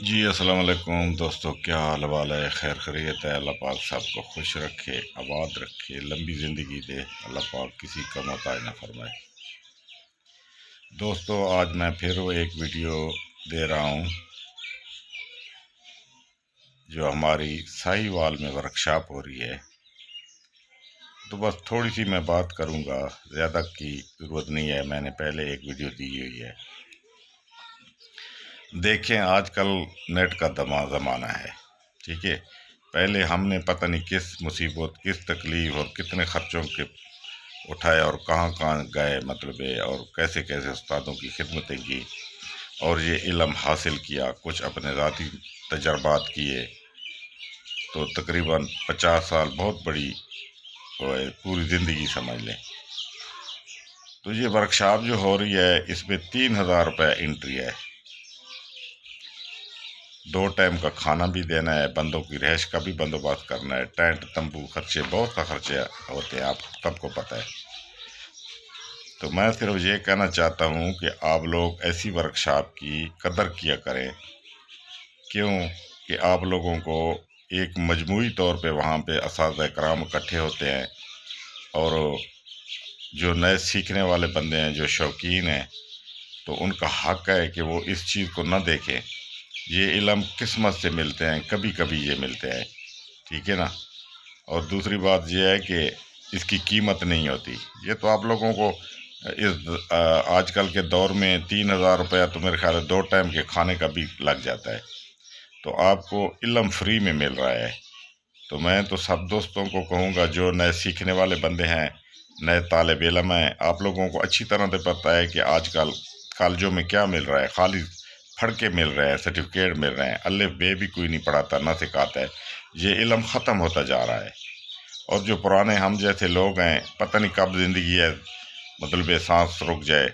جی السلام علیکم دوستو، کیا حال حوال ہے؟ خیر خیریت ہے؟ اللہ پاک سب کو خوش رکھے، آباد رکھے، لمبی زندگی دے، اللہ پاک کسی کا محتاج نہ فرمائے۔ دوستو آج میں پھر ایک ویڈیو دے رہا ہوں جو ہماری سائی وال میں ورکشاپ ہو رہی ہے، تو بس تھوڑی سی میں بات کروں گا، زیادہ کی ضرورت نہیں ہے، میں نے پہلے ایک ویڈیو دی ہوئی ہے۔ دیکھیں آج کل نیٹ کا زمانہ ہے، ٹھیک ہے۔ پہلے ہم نے پتہ نہیں کس مصیبت، کس تکلیف اور کتنے خرچوں کے اٹھائے اور کہاں کہاں گئے، اور کیسے کیسے استادوں کی خدمتیں کی اور یہ علم حاصل کیا، کچھ اپنے ذاتی تجربات کیے، تو تقریباً 50 سال بہت بڑی پوری زندگی سمجھ لیں۔ تو یہ ورکشاپ جو ہو رہی ہے اس میں 3000 روپے انٹری ہے، 2 ٹائم کا کھانا بھی دینا ہے، بندوں کی رہائش کا بھی بندوبست کرنا ہے، ٹینٹ تمبو خرچے، بہت کا خرچے ہوتے ہیں، آپ سب کو پتہ ہے۔ تو میں صرف یہ کہنا چاہتا ہوں کہ آپ لوگ ایسی ورکشاپ کی قدر کیا کریں، کیوں کہ آپ لوگوں کو ایک مجموعی طور پہ وہاں پہ اساتذہ کرام اکٹھے ہوتے ہیں، اور جو نئے سیکھنے والے بندے ہیں، جو شوقین ہیں، تو ان کا حق ہے کہ وہ اس چیز کو نہ دیکھیں۔ یہ علم قسمت سے ملتے ہیں، کبھی کبھی یہ ملتے ہیں، ٹھیک ہے نا۔ اور دوسری بات یہ ہے کہ اس کی قیمت نہیں ہوتی۔ یہ تو آپ لوگوں کو اس آج کل کے دور میں 3000 روپیہ تو میرے خیال ہے 2 ٹائم کے کھانے کا بھی لگ جاتا ہے، تو آپ کو علم فری میں مل رہا ہے۔ تو میں تو سب دوستوں کو کہوں گا، جو نئے سیکھنے والے بندے ہیں، نئے طالب علم ہیں، آپ لوگوں کو اچھی طرح سے پتہ ہے کہ آج کل کالجوں میں کیا مل رہا ہے، خالی پھڑکے مل رہے ہیں، سرٹیفکیٹ مل رہے ہیں، الف بے بھی کوئی نہیں پڑھاتا، نہ سکھاتا ہے۔ یہ علم ختم ہوتا جا رہا ہے، اور جو پرانے ہم جیسے لوگ ہیں، پتہ نہیں کب زندگی ہے سانس رک جائے،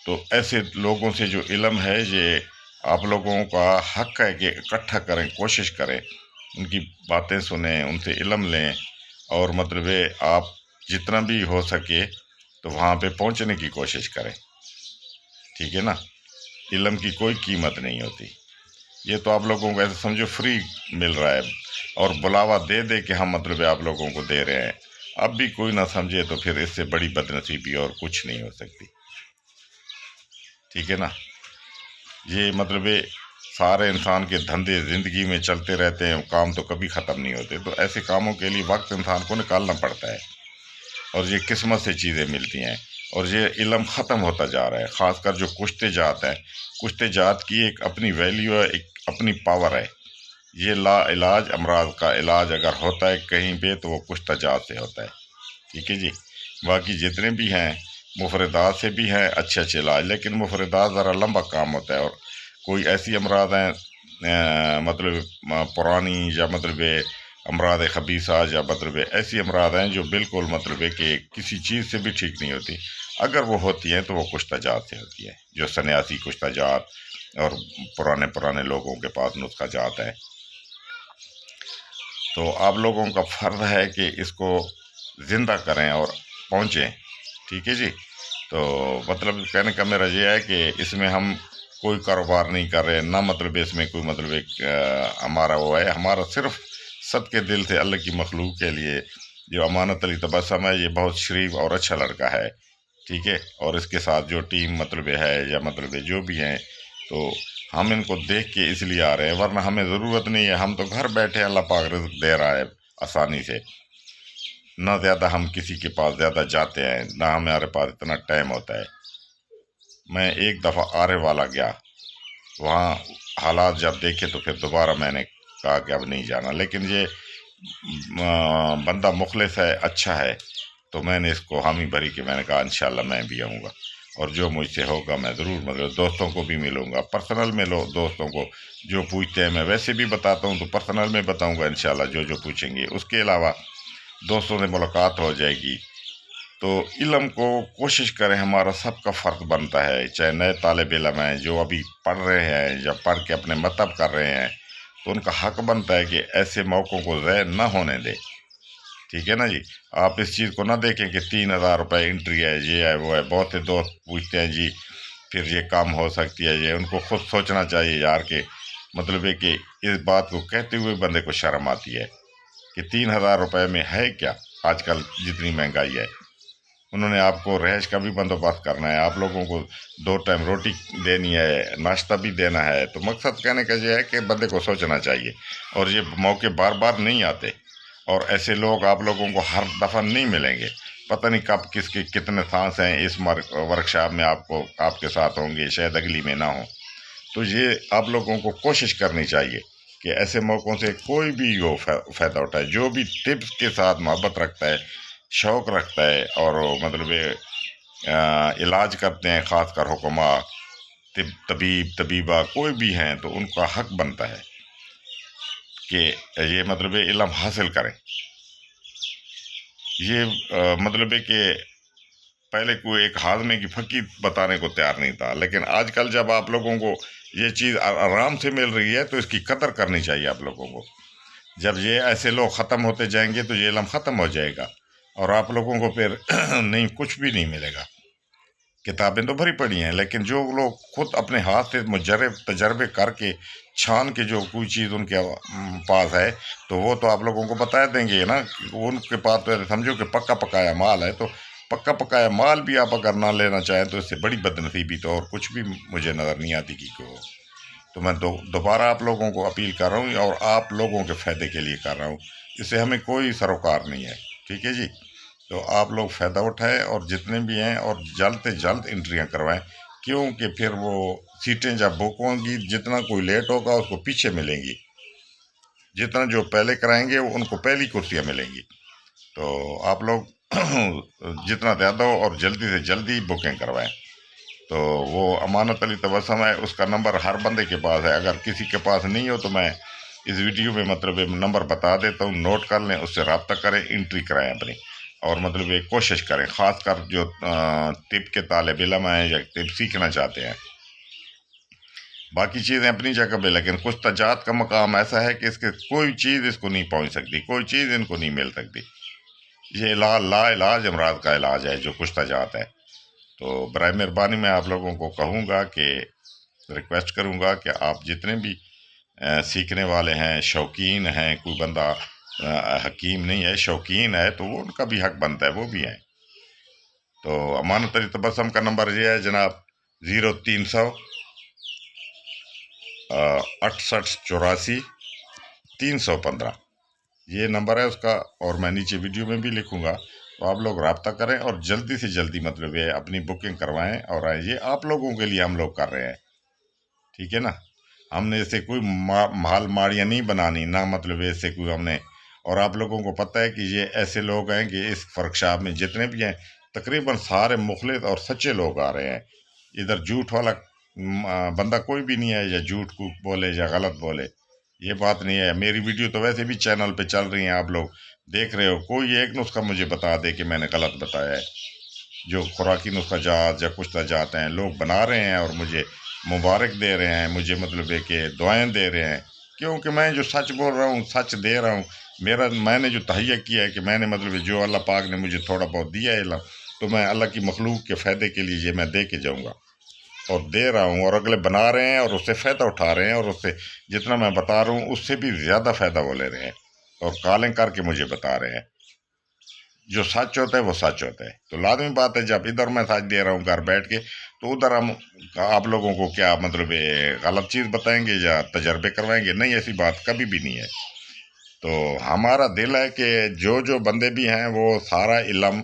تو ایسے لوگوں سے جو علم ہے، یہ آپ لوگوں کا حق ہے کہ اکٹھا کریں، کوشش کریں، ان کی باتیں سنیں، ان سے علم لیں، اور آپ جتنا بھی ہو سکے تو وہاں پہ پہنچنے کی کوشش کریں، ٹھیک ہے نا۔ علم کی کوئی قیمت نہیں ہوتی، یہ تو آپ لوگوں کو ایسے سمجھو فری مل رہا ہے، اور بلاوا دے دے کہ ہم آپ لوگوں کو دے رہے ہیں، اب بھی کوئی نہ سمجھے تو پھر اس سے بڑی بدنصیبی اور کچھ نہیں ہو سکتی، ٹھیک ہے نا۔ یہ سارے انسان کے دھندے زندگی میں چلتے رہتے ہیں، کام تو کبھی ختم نہیں ہوتے، تو ایسے کاموں کے لیے وقت انسان کو نکالنا پڑتا ہے، اور یہ قسمت سے چیزیں ملتی ہیں، اور یہ علم ختم ہوتا جا رہا ہے۔ خاص کر جو کشتے جات ہیں، کشتے جات کی ایک اپنی ویلیو ہے، ایک اپنی پاور ہے۔ یہ لا علاج امراض کا علاج اگر ہوتا ہے کہیں پہ تو وہ کشتہ جات سے ہوتا ہے، ٹھیک ہے جی۔ باقی جتنے بھی ہیں مفردات سے بھی ہیں اچھے اچھے علاج، لیکن مفردات ذرا لمبا کام ہوتا ہے، اور کوئی ایسی امراض ہیں پرانی، یا امراض خبیثہ، یا ایسی امراض ہیں جو بالکل کہ کسی چیز سے بھی ٹھیک نہیں ہوتی، اگر وہ ہوتی ہیں تو وہ کشتہ جات سے ہوتی ہے، جو سنیاسی کشتہ جات اور پرانے لوگوں کے پاس نسخہ جات ہے۔ تو آپ لوگوں کا فرض ہے کہ اس کو زندہ کریں اور پہنچیں، ٹھیک ہے جی۔ تو کہنے کا میرا یہ ہے کہ اس میں ہم کوئی کاروبار نہیں کر رہے، نہ اس میں کوئی ہمارا وہ ہے، ہمارا صرف صدقے دل سے اللہ کی مخلوق کے لیے، جو امانت علی تبسم ہے، یہ بہت شریف اور اچھا لڑکا ہے، ٹھیک ہے۔ اور اس کے ساتھ جو ٹیم ہے، یا جو بھی ہیں، تو ہم ان کو دیکھ کے اس لیے آ رہے ہیں، ورنہ ہمیں ضرورت نہیں ہے، ہم تو گھر بیٹھے اللہ پاک رزق دے رہا ہے آسانی سے، نہ زیادہ ہم کسی کے پاس زیادہ جاتے ہیں، نہ ہمارے پاس اتنا ٹائم ہوتا ہے۔ میں ایک دفعہ آرے والا گیا، وہاں حالات جب دیکھے تو پھر دوبارہ میں نے کہا کہ اب نہیں جانا، لیکن یہ بندہ مخلص ہے، اچھا ہے، تو میں نے اس کو حامی بھری کہ میں نے کہا انشاءاللہ میں بھی آؤں گا، اور جو مجھ سے ہوگا میں ضرور دوستوں کو بھی ملوں گا، پرسنل میں دوستوں کو جو پوچھتے ہیں میں ویسے بھی بتاتا ہوں، تو پرسنل میں بتاؤں گا انشاءاللہ جو پوچھیں گے۔ اس کے علاوہ دوستوں سے ملاقات ہو جائے گی۔ تو علم کو کوشش کریں، ہمارا سب کا فرض بنتا ہے، چاہے نئے طالب علم ہیں جو ابھی پڑھ رہے ہیں یا پڑھ کے اپنے مطلب کر رہے ہیں، تو ان کا حق بنتا ہے کہ ایسے موقعوں کو ضائع نہ ہونے دے، ٹھیک ہے نا جی۔ آپ اس چیز کو نہ دیکھیں کہ 3000 روپے انٹری ہے، یہ ہے وہ ہے۔ بہت سے دوست پوچھتے ہیں جی پھر یہ کام ہو سکتی ہے، یہ ان کو خود سوچنا چاہیے یار کہ مطلب ہے کہ اس بات کو کہتے ہوئے بندے کو شرم آتی ہے کہ 3,000 روپے میں ہے کیا آج کل جتنی مہنگائی ہے۔ انہوں نے آپ کو رہائش کا بھی بندوبست کرنا ہے، آپ لوگوں کو 2 ٹائم روٹی دینی ہے، ناشتہ بھی دینا ہے۔ تو مقصد کہنے کا یہ ہے کہ بندے کو سوچنا چاہیے، اور یہ موقع بار بار نہیں آتے، اور ایسے لوگ آپ لوگوں کو ہر دفعہ نہیں ملیں گے۔ پتہ نہیں کب کس کے کتنے سانس ہیں اس ورکشاپ میں آپ کے ساتھ ہوں گے، شاید اگلی میں نہ ہوں۔ تو یہ آپ لوگوں کو کوشش کرنی چاہیے کہ ایسے موقعوں سے کوئی بھی وہ فائدہ اٹھائے، جو بھی طب کے ساتھ محبت رکھتا ہے، شوق رکھتا ہے، اور مطلب علاج کرتے ہیں، خاص کر حکماء، طبیبہ کوئی بھی ہیں، تو ان کا حق بنتا ہے کہ یہ مطلب علم حاصل کریں۔ یہ مطلب ہے کہ پہلے کوئی ایک ہاضمے کی پھکی بتانے کو تیار نہیں تھا، لیکن آج کل جب آپ لوگوں کو یہ چیز آرام سے مل رہی ہے تو اس کی قدر کرنی چاہیے آپ لوگوں کو۔ جب یہ ایسے لوگ ختم ہوتے جائیں گے تو یہ علم ختم ہو جائے گا، اور آپ لوگوں کو پھر نہیں کچھ بھی نہیں ملے گا۔ کتابیں تو بھری پڑی ہیں، لیکن جو لوگ خود اپنے ہاتھ سے مجرب تجربے کر کے چھان کے جو کوئی چیز ان کے پاس ہے تو وہ تو آپ لوگوں کو بتا دیں گے نا۔ ان کے پاس تو سمجھو کہ پکا پکایا مال ہے، تو پکا پکایا مال بھی آپ اگر نہ لینا چاہیں تو اس سے بڑی بدنصیبی تو اور کچھ بھی مجھے نظر نہیں آتی کہ کو۔ تو میں دوبارہ آپ لوگوں کو اپیل کر رہا ہوں، اور آپ لوگوں کے فائدے کے لیے کر رہا ہوں، اس سے ہمیں کوئی سروکار نہیں ہے، ٹھیک ہے جی؟ تو آپ لوگ فائدہ اٹھائیں، اور جتنے بھی ہیں اور جلد سے جلد انٹریاں کروائیں، کیونکہ پھر وہ سیٹیں جب بک ہوں گی، جتنا کوئی لیٹ ہوگا اس کو پیچھے ملیں گی، جتنا جو پہلے کرائیں گے ان کو پہلی کرسیاں ملیں گی۔ تو آپ لوگ جتنا زیادہ ہو اور جلدی سے جلدی بکنگ کروائیں۔ تو وہ امانت علی تبسم ہے، اس کا نمبر ہر بندے کے پاس ہے، اگر کسی کے پاس نہیں ہو تو میں اس ویڈیو میں مطلب نمبر بتا دیتا ہوں، نوٹ کر لیں، اس سے رابطہ کریں، انٹری کرائیں اپنی، اور مطلب کوشش کریں، خاص کر جو طب کے طالب علم ہیں یا طب سیکھنا چاہتے ہیں۔ باقی چیزیں اپنی جگہ پہ، لیکن کچھ تجات کا مقام ایسا ہے کہ اس کے کوئی چیز اس کو نہیں پہنچ سکتی، کوئی چیز ان کو نہیں مل سکتی۔ یہ لا علاج امراض کا علاج ہے جو کچھ تجات ہے۔ تو برائے مہربانی میں آپ لوگوں کو کہوں گا کہ ریکویسٹ کروں گا کہ آپ جتنے بھی سیکھنے والے ہیں، شوقین ہیں، کوئی بندہ حکیم نہیں ہے، شوقین ہے، تو وہ ان کا بھی حق بنتا ہے، وہ بھی ہیں۔ تو امانت علی تبسم کا نمبر یہ ہے جناب 0300 68 84 315، یہ نمبر ہے اس کا، اور میں نیچے ویڈیو میں بھی لکھوں گا۔ تو آپ لوگ رابطہ کریں اور جلدی سے جلدی مطلب یہ اپنی بکنگ کروائیں، اور یہ آپ لوگوں کے لیے ہم لوگ کر رہے ہیں، ٹھیک ہے نا؟ ہم نے اسے کوئی مال ماڑیاں نہیں بنانی، نہ مطلب ایسے کوئی ہم نے، اور آپ لوگوں کو پتہ ہے کہ یہ ایسے لوگ ہیں کہ اس ورکشاپ میں جتنے بھی ہیں تقریباً سارے مخلص اور سچے لوگ آ رہے ہیں۔ ادھر جھوٹ والا بندہ کوئی بھی نہیں ہے، یا جھوٹ کو بولے یا غلط بولے، یہ بات نہیں ہے۔ میری ویڈیو تو ویسے بھی چینل پہ چل رہی ہیں، آپ لوگ دیکھ رہے ہو، کوئی ایک نسخہ مجھے بتا دے کہ میں نے غلط بتایا ہے۔ جو خوراکی نسخہ جات یا کچھ جاتے ہیں لوگ بنا رہے ہیں، اور مجھے مبارک دے رہے ہیں، مجھے مطلب ہے کہ دعائیں دے رہے ہیں، کیونکہ میں جو سچ بول رہا ہوں، سچ دے رہا ہوں۔ میں نے جو تہیہ کیا ہے کہ میں نے مطلب جو اللہ پاک نے مجھے تھوڑا بہت دیا ہے علم، تو میں اللہ کی مخلوق کے فائدے کے لیے یہ میں دے کے جاؤں گا، اور دے رہا ہوں، اور اگلے بنا رہے ہیں اور اس سے فائدہ اٹھا رہے ہیں، اور اس سے جتنا میں بتا رہا ہوں اس سے بھی زیادہ فائدہ وہ لے رہے ہیں، اور کالیں کر کے مجھے بتا رہے ہیں۔ جو سچ ہوتا ہے وہ سچ ہوتا ہے۔ تو لازمی بات ہے جب ادھر میں سچ دے رہا ہوں گھر بیٹھ کے، تو ادھر ہم آپ لوگوں کو کیا مطلب غلط چیز بتائیں گے یا تجربے کروائیں گے؟ نہیں، ایسی بات کبھی بھی نہیں ہے۔ تو ہمارا دل ہے کہ جو بندے بھی ہیں وہ سارا علم